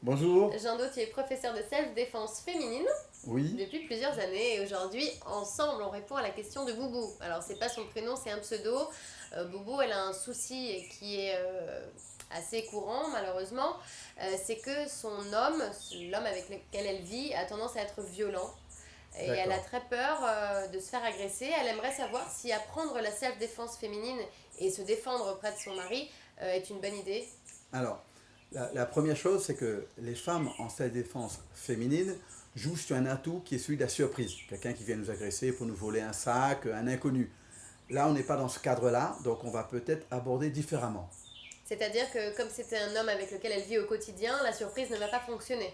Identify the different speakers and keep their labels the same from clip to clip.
Speaker 1: Bonjour.
Speaker 2: Jean Do, tu es professeur de self-défense féminine
Speaker 1: Oui.
Speaker 2: depuis plusieurs années et aujourd'hui, ensemble, on répond à la question de Boubou. Alors, c'est pas son prénom, c'est un pseudo. Boubou, elle a un souci qui est assez courant, malheureusement. C'est que son homme, l'homme avec lequel elle vit, a tendance à être violent. Et elle a
Speaker 1: D'accord.
Speaker 2: très peur de se faire agresser. Elle aimerait savoir si apprendre la self-défense féminine et se défendre auprès de son mari est une bonne idée.
Speaker 1: Alors, la première chose, c'est que les femmes en self-défense féminine jouent sur un atout qui est celui de la surprise. Quelqu'un qui vient nous agresser pour nous voler un sac, un inconnu. Là, on n'est pas dans ce cadre-là, donc on va peut-être aborder différemment.
Speaker 2: C'est-à-dire que comme c'était un homme avec lequel elle vit au quotidien, la surprise ne va pas fonctionner.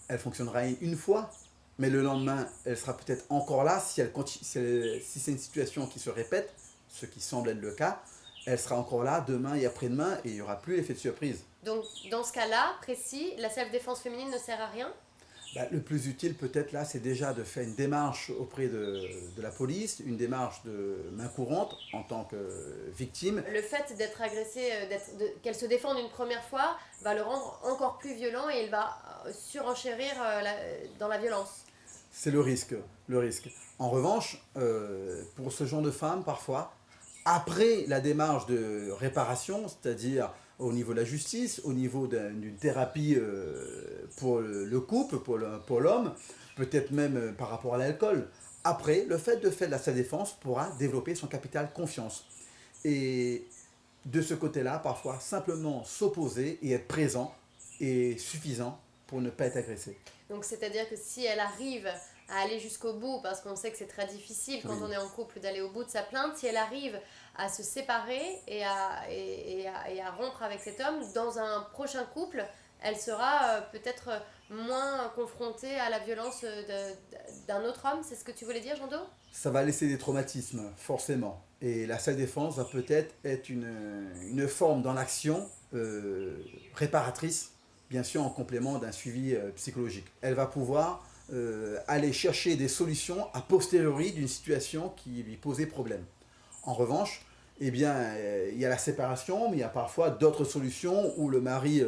Speaker 1: Elle fonctionnera une fois, mais le lendemain, elle sera peut-être encore là si c'est une situation qui se répète, ce qui semble être le cas. Elle sera encore là demain et après-demain et il n'y aura plus l'effet de surprise.
Speaker 2: Donc dans ce cas-là, précis, la self-défense féminine ne sert à rien.
Speaker 1: Le plus utile peut-être là, c'est déjà de faire une démarche auprès de la police, une démarche de main courante en tant que victime.
Speaker 2: Le fait d'être agressée, qu'elle se défende une première fois, va le rendre encore plus violent et il va surenchérir dans la violence.
Speaker 1: C'est le risque, le risque. En revanche, pour ce genre de femmes, parfois, après la démarche de réparation, c'est-à-dire au niveau de la justice, au niveau d'une thérapie pour le couple, pour l'homme, peut-être même par rapport à l'alcool, après, le fait de faire de la self-défense pourra développer son capital confiance. Et de ce côté-là, parfois, simplement s'opposer et être présent est suffisant pour ne pas être agressé.
Speaker 2: Donc c'est-à-dire que si elle arrive à aller jusqu'au bout, parce qu'on sait que c'est très difficile quand
Speaker 1: Oui.
Speaker 2: on est en couple d'aller au bout de sa plainte, si elle arrive à se séparer et à rompre avec cet homme, dans un prochain couple, elle sera peut-être moins confrontée à la violence d'un autre homme. C'est ce que tu voulais dire, Jean Do?
Speaker 1: Ça va laisser des traumatismes, forcément. Et la self-défense va peut-être être une forme dans l'action réparatrice, bien sûr en complément d'un suivi psychologique. Elle va pouvoir aller chercher des solutions a posteriori d'une situation qui lui posait problème. En revanche, eh bien, il y a la séparation, mais il y a parfois d'autres solutions où le mari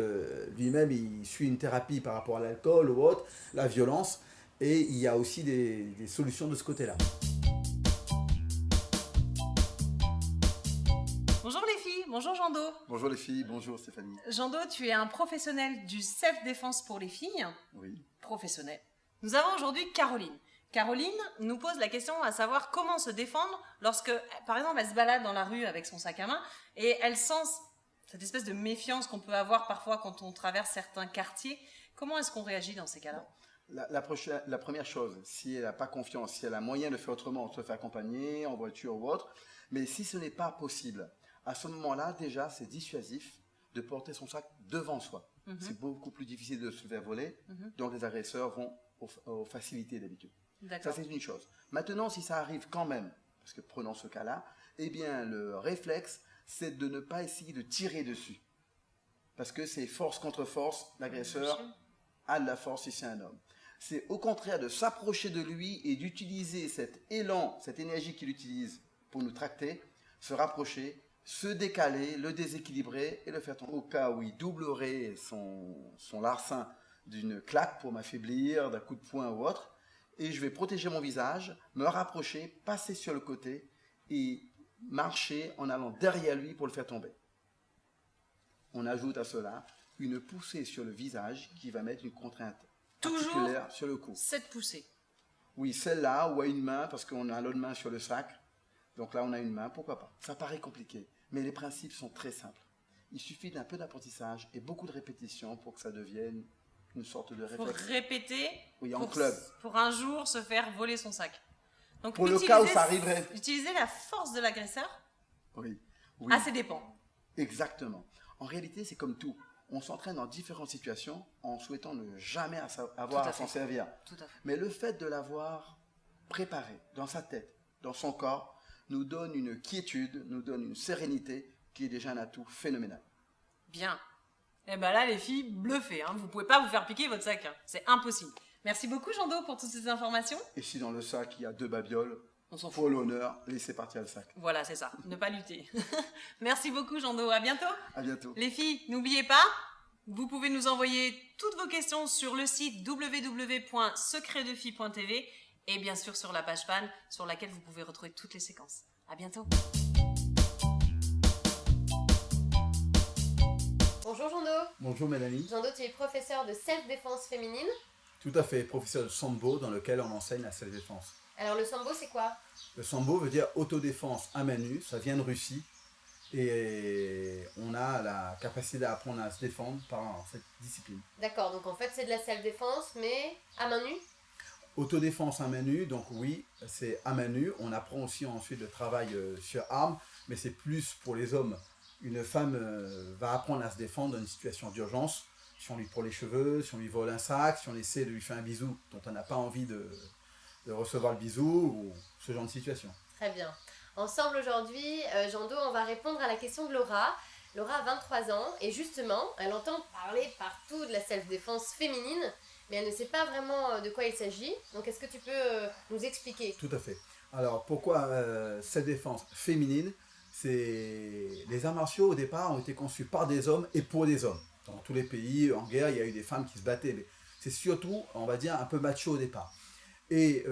Speaker 1: lui-même il suit une thérapie par rapport à l'alcool ou autre, la violence, et il y a aussi des solutions de ce côté-là.
Speaker 3: Bonjour les filles, bonjour Jean Do.
Speaker 1: Bonjour les filles, bonjour Stéphanie.
Speaker 3: Jean Do, tu es un professionnel du self-défense pour les filles.
Speaker 1: Oui.
Speaker 3: Professionnel. Nous avons aujourd'hui Caroline. Caroline nous pose la question à savoir comment se défendre lorsque, par exemple, elle se balade dans la rue avec son sac à main et elle sent cette espèce de méfiance qu'on peut avoir parfois quand on traverse certains quartiers. Comment est-ce qu'on réagit dans ces cas-là ?
Speaker 1: La première chose, si elle n'a pas confiance, si elle a moyen de faire autrement, on se fait accompagner en voiture ou autre, mais si ce n'est pas possible, à ce moment-là, déjà, c'est dissuasif de porter son sac devant soi. C'est beaucoup plus difficile de se faire voler, donc les agresseurs vont aux facilités d'habitude. Ça, c'est une chose. Maintenant, si ça arrive quand même, parce que prenons ce cas-là, eh bien, le réflexe, c'est de ne pas essayer de tirer dessus. Parce que c'est force contre force, l'agresseur a de la force si c'est un homme. C'est au contraire de s'approcher de lui et d'utiliser cet élan, cette énergie qu'il utilise pour nous tracter, se rapprocher, se décaler, le déséquilibrer et le faire tomber. Au cas où il doublerait son larcin d'une claque pour m'affaiblir, d'un coup de poing ou autre, et je vais protéger mon visage, me rapprocher, passer sur le côté et marcher en allant derrière lui pour le faire tomber. On ajoute à cela une poussée sur le visage qui va mettre une contrainte particulière sur le cou.
Speaker 3: Cette poussée.
Speaker 1: Oui, celle-là, ou à une main, parce qu'on a l'autre main sur le sac. Donc là, on a une main, pourquoi pas. Ça paraît compliqué, mais les principes sont très simples. Il suffit d'un peu d'apprentissage et beaucoup de répétitions pour que ça devienne une sorte de réflexe.
Speaker 3: Pour répéter,
Speaker 1: oui, en club.
Speaker 3: Pour un jour se faire voler son sac. Donc,
Speaker 1: pour le cas où ça arriverait.
Speaker 3: Utiliser la force de l'agresseur
Speaker 1: oui.
Speaker 3: à ses dépens.
Speaker 1: Exactement. En réalité, c'est comme tout. On s'entraîne dans différentes situations en souhaitant ne jamais avoir à s'en servir.
Speaker 3: Tout à fait.
Speaker 1: Mais le fait de l'avoir préparé dans sa tête, dans son corps, nous donne une quiétude, nous donne une sérénité qui est déjà un atout phénoménal.
Speaker 3: Bien. Et bien là, les filles, bluffez. Vous ne pouvez pas vous faire piquer votre sac. C'est impossible. Merci beaucoup, Jean Do, pour toutes ces informations.
Speaker 1: Et si dans le sac, il y a 2 babioles,
Speaker 3: on s'en fout.
Speaker 1: Pour l'honneur, laissez partir le sac.
Speaker 3: Voilà, c'est ça. Ne pas lutter. Merci beaucoup, Jean Do. À bientôt.
Speaker 1: À bientôt.
Speaker 3: Les filles, n'oubliez pas, Vous pouvez nous envoyer toutes vos questions sur le site www.secretdefille.tv et bien sûr sur la page fan sur laquelle vous pouvez retrouver toutes les séquences. À bientôt.
Speaker 2: Bonjour Jando.
Speaker 1: Bonjour Mélanie.
Speaker 2: Jando, tu es professeur de self-défense féminine.
Speaker 1: Tout à fait, professeur de Sambo dans lequel on enseigne la self-défense.
Speaker 2: Alors le sambo, c'est quoi?
Speaker 1: Le Sambo veut dire autodéfense à main nue, ça vient de Russie. Et on a la capacité d'apprendre à se défendre par cette discipline.
Speaker 2: D'accord, donc en fait c'est de la self-défense, mais à main nue?
Speaker 1: Autodéfense à main nue, donc oui, c'est à main nue. On apprend aussi ensuite le travail sur armes, mais c'est plus pour les hommes. Une femme va apprendre à se défendre dans une situation d'urgence. Si on lui prend les cheveux, si on lui vole un sac, si on essaie de lui faire un bisou dont on n'a pas envie de recevoir le bisou, ou ce genre de situation.
Speaker 2: Très bien. Ensemble aujourd'hui, Jando, on va répondre à la question de Laura. Laura a 23 ans et justement, elle entend parler partout de la self-défense féminine, mais elle ne sait pas vraiment de quoi il s'agit. Donc est-ce que tu peux nous expliquer?
Speaker 1: Tout à fait. Alors pourquoi cette défense féminine? Les arts martiaux au départ ont été conçus par des hommes et pour des hommes. Dans tous les pays, en guerre, il y a eu des femmes qui se battaient, mais c'est surtout, on va dire, un peu macho au départ. Et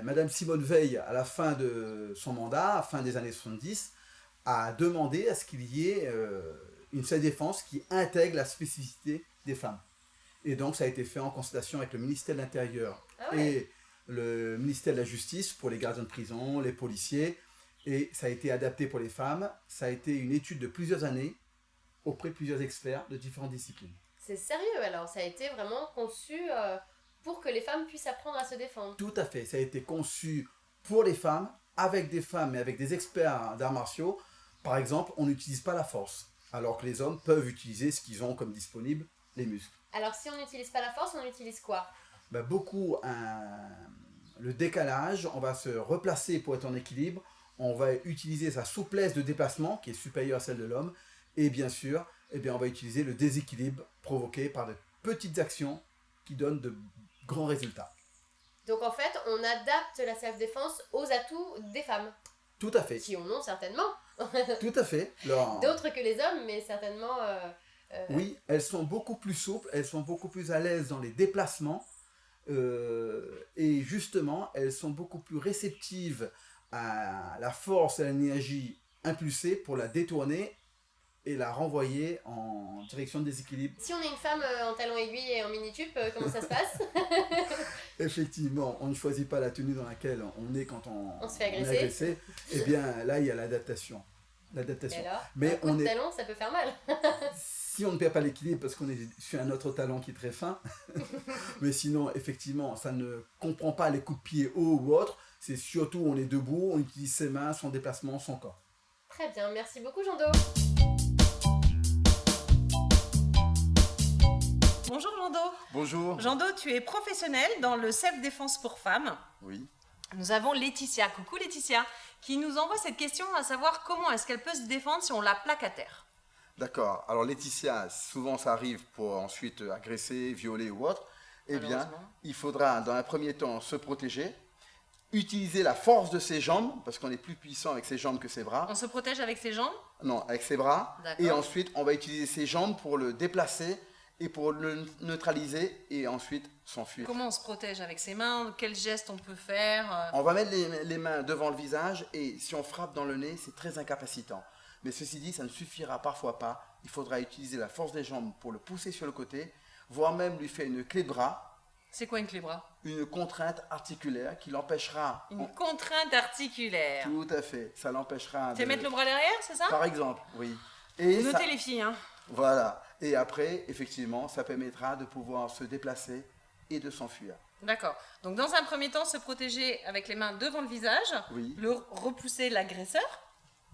Speaker 1: Madame Simone Veil, à la fin de son mandat, fin des années 70, a demandé à ce qu'il y ait une self-défense qui intègre la spécificité des femmes. Et donc ça a été fait en concertation avec le ministère de l'Intérieur et le ministère de la Justice pour les gardiens de prison, les policiers, et ça a été adapté pour les femmes. Ça a été une étude de plusieurs années auprès de plusieurs experts de différentes disciplines.
Speaker 2: C'est sérieux alors, ça a été vraiment conçu pour que les femmes puissent apprendre à se défendre.
Speaker 1: Tout à fait, ça a été conçu pour les femmes, avec des femmes et avec des experts d'arts martiaux. Par exemple, on n'utilise pas la force, alors que les hommes peuvent utiliser ce qu'ils ont comme disponible, les muscles.
Speaker 2: Alors si on n'utilise pas la force, on utilise quoi?
Speaker 1: Beaucoup le décalage, on va se replacer pour être en équilibre, on va utiliser sa souplesse de déplacement qui est supérieure à celle de l'homme, et bien sûr, on va utiliser le déséquilibre provoqué par de petites actions qui donnent de grands résultats.
Speaker 2: Donc en fait, on adapte la self-défense aux atouts des femmes.
Speaker 1: Tout à fait.
Speaker 2: Qui en ont certainement.
Speaker 1: Tout à fait.
Speaker 2: D'autres que les hommes, mais certainement...
Speaker 1: Oui, elles sont beaucoup plus souples, elles sont beaucoup plus à l'aise dans les déplacements, et justement, elles sont beaucoup plus réceptives à la force et à l'énergie impulsée pour la détourner et la renvoyer en direction de déséquilibre.
Speaker 2: Si on est une femme en talons aiguilles et en mini-tube, comment ça se passe?
Speaker 1: Effectivement, on ne choisit pas la tenue dans laquelle on est quand on
Speaker 2: se fait agresser.
Speaker 1: est agressé. Eh bien, là, il y a l'adaptation.
Speaker 2: Et alors,
Speaker 1: mais
Speaker 2: un coup de talon, ça peut faire mal.
Speaker 1: Si on ne perd pas l'équilibre parce qu'on est sur un autre talon qui est très fin, mais sinon, effectivement, ça ne comprend pas les coups de pied haut ou autre. C'est surtout on est debout, on utilise ses mains, son déplacement, son corps.
Speaker 2: Très bien, merci beaucoup Jando.
Speaker 3: Bonjour Jando.
Speaker 1: Bonjour.
Speaker 3: Jando, tu es professionnel dans le self-défense pour femmes.
Speaker 1: Oui.
Speaker 3: Nous avons Laetitia, coucou Laetitia, qui nous envoie cette question à savoir comment est-ce qu'elle peut se défendre si on la plaque à terre.
Speaker 1: D'accord. Alors Laetitia, souvent ça arrive pour ensuite agresser, violer ou autre. Eh bien, il faudra dans un premier temps se protéger, utiliser la force de ses jambes, parce qu'on est plus puissant avec ses jambes que ses bras.
Speaker 3: On se protège avec ses jambes?
Speaker 1: Non, avec ses bras.
Speaker 3: D'accord.
Speaker 1: Et ensuite, on va utiliser ses jambes pour le déplacer et pour le neutraliser et ensuite s'enfuir.
Speaker 3: Comment on se protège avec ses mains? Quels gestes on peut faire?
Speaker 1: On va mettre les mains devant le visage et si on frappe dans le nez, c'est très incapacitant. Mais ceci dit, ça ne suffira parfois pas. Il faudra utiliser la force des jambes pour le pousser sur le côté, voire même lui faire une clé de bras.
Speaker 3: C'est quoi une clé de bras?
Speaker 1: Une contrainte articulaire qui l'empêchera...
Speaker 3: Une contrainte articulaire.
Speaker 1: Tout à fait, ça l'empêchera
Speaker 3: C'est mettre le bras derrière, c'est ça?
Speaker 1: Par exemple, oui. Et
Speaker 3: notez les filles, hein.
Speaker 1: Voilà. Et après, effectivement, ça permettra de pouvoir se déplacer et de s'enfuir.
Speaker 3: D'accord. Donc dans un premier temps, se protéger avec les mains devant le visage.
Speaker 1: Oui.
Speaker 3: Repousser l'agresseur.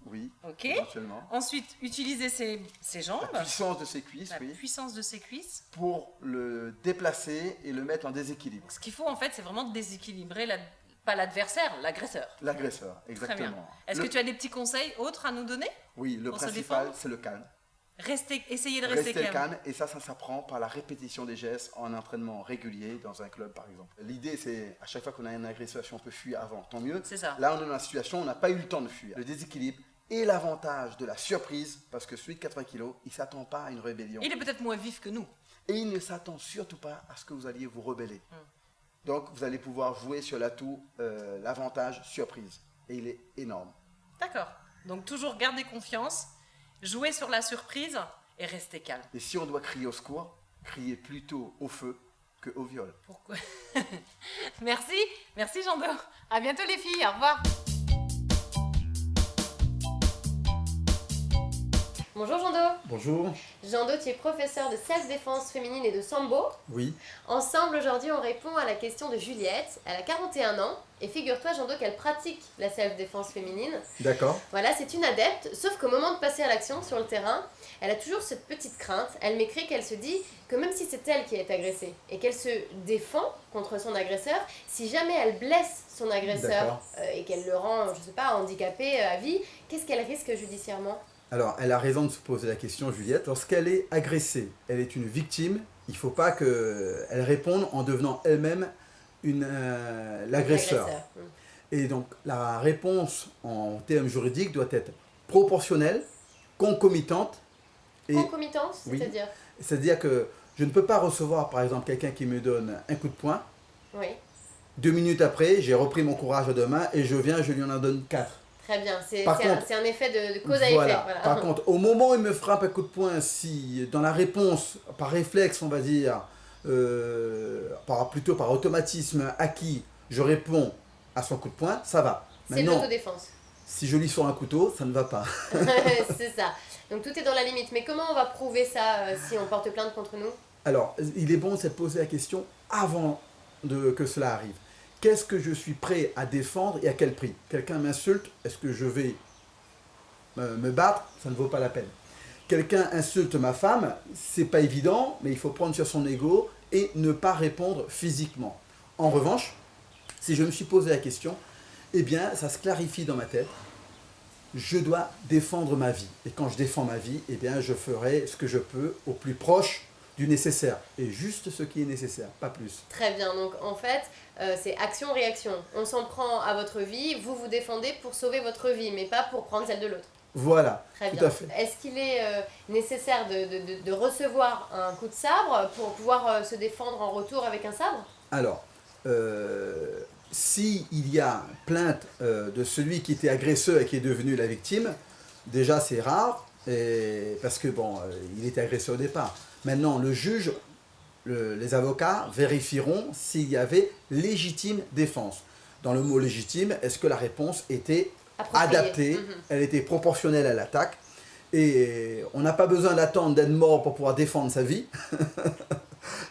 Speaker 1: Oui,
Speaker 3: Ok.
Speaker 1: éventuellement.
Speaker 3: Ensuite, utiliser ses jambes.
Speaker 1: La puissance de ses cuisses,
Speaker 3: La
Speaker 1: oui.
Speaker 3: puissance de ses cuisses.
Speaker 1: Pour le déplacer et le mettre en déséquilibre.
Speaker 3: Ce qu'il faut en fait, c'est vraiment déséquilibrer, pas l'adversaire, l'agresseur.
Speaker 1: L'agresseur, exactement.
Speaker 3: Très bien. Est-ce que tu as des petits conseils autres à nous donner?
Speaker 1: Oui, le principal, c'est le calme.
Speaker 3: Essayez de rester calme.
Speaker 1: Et ça s'apprend par la répétition des gestes en entraînement régulier dans un club, par exemple. L'idée, c'est à chaque fois qu'on a un agresseur, si on peut fuir avant, tant mieux.
Speaker 3: C'est ça.
Speaker 1: Là, on est dans la situation, on n'a pas eu le temps de fuir. Le déséquilibre et l'avantage de la surprise, parce que celui de 80 kg, il ne s'attend pas à une rébellion.
Speaker 3: Il est peut-être moins vif que nous.
Speaker 1: Et il ne s'attend surtout pas à ce que vous alliez vous rebeller. Donc, vous allez pouvoir jouer sur l'atout, l'avantage surprise. Et il est énorme.
Speaker 3: D'accord. Donc toujours garder confiance, jouer sur la surprise et rester calme.
Speaker 1: Et si on doit crier au secours, criez plutôt au feu qu'au viol.
Speaker 3: Pourquoi? Merci Jean-Do. À bientôt les filles, au revoir.
Speaker 2: Bonjour Jean-Do.
Speaker 1: Bonjour.
Speaker 2: Jean-Do, tu es professeur de self-défense féminine et de sambo.
Speaker 1: Oui.
Speaker 2: Ensemble, aujourd'hui, on répond à la question de Juliette. Elle a 41 ans et figure-toi, Jean-Do, qu'elle pratique la self-défense féminine.
Speaker 1: D'accord.
Speaker 2: Voilà, c'est une adepte, sauf qu'au moment de passer à l'action sur le terrain, elle a toujours cette petite crainte. Elle m'écrit qu'elle se dit que même si c'est elle qui est agressée et qu'elle se défend contre son agresseur, si jamais elle blesse son agresseur et qu'elle le rend, je sais pas, handicapé à vie, qu'est-ce qu'elle risque judiciairement ?
Speaker 1: Alors, elle a raison de se poser la question, Juliette. Lorsqu'elle est agressée, elle est une victime, il ne faut pas qu'elle réponde en devenant elle-même l'agresseur. Et donc, la réponse en termes juridiques doit être proportionnelle, concomitante.
Speaker 2: Concomitante,
Speaker 1: oui,
Speaker 2: c'est-à-dire
Speaker 1: c'est-à-dire que je ne peux pas recevoir, par exemple, quelqu'un qui me donne un coup de poing.
Speaker 2: Oui.
Speaker 1: 2 minutes après, j'ai repris mon courage à deux mains et je lui en donne 4.
Speaker 2: Très bien, c'est
Speaker 1: contre,
Speaker 2: un effet de cause à effet. Voilà.
Speaker 1: Par contre, au moment où il me frappe un coup de poing, si dans la réponse, par réflexe, on va dire, plutôt par automatisme acquis, je réponds à son coup de poing, ça va.
Speaker 2: C'est l'autodéfense.
Speaker 1: Si je lui sors un couteau, ça ne va pas.
Speaker 2: C'est ça. Donc tout est dans la limite. Mais comment on va prouver ça si on porte plainte contre nous ?
Speaker 1: Alors, il est bon de se poser la question avant que cela arrive. Qu'est-ce que je suis prêt à défendre et à quel prix ? Quelqu'un m'insulte, est-ce que je vais me battre ? Ça ne vaut pas la peine. Quelqu'un insulte ma femme, c'est pas évident, mais il faut prendre sur son ego et ne pas répondre physiquement. En revanche, si je me suis posé la question, eh bien, ça se clarifie dans ma tête. Je dois défendre ma vie. Et quand je défends ma vie, eh bien, je ferai ce que je peux au plus proche du nécessaire. Et juste ce qui est nécessaire, pas plus.
Speaker 2: Très bien. Donc, en fait, c'est action-réaction. On s'en prend à votre vie, vous vous défendez pour sauver votre vie, mais pas pour prendre celle de l'autre.
Speaker 1: Voilà,
Speaker 2: très
Speaker 1: tout
Speaker 2: bien.
Speaker 1: à fait.
Speaker 2: Est-ce qu'il est nécessaire de recevoir un coup de sabre pour pouvoir se défendre en retour avec un sabre ?
Speaker 1: Alors, s'il y a plainte de celui qui était agresseur et qui est devenu la victime, déjà c'est rare, parce que bon, il était agresseur au départ. Maintenant, le juge, les avocats vérifieront s'il y avait légitime défense. Dans le mot légitime, est-ce que la réponse était adaptée, elle était proportionnelle à l'attaque, et on n'a pas besoin d'attendre d'être mort pour pouvoir défendre sa vie.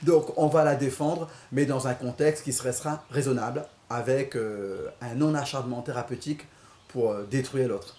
Speaker 1: Donc on va la défendre, mais dans un contexte qui restera raisonnable, avec un non-acharnement thérapeutique pour détruire l'autre.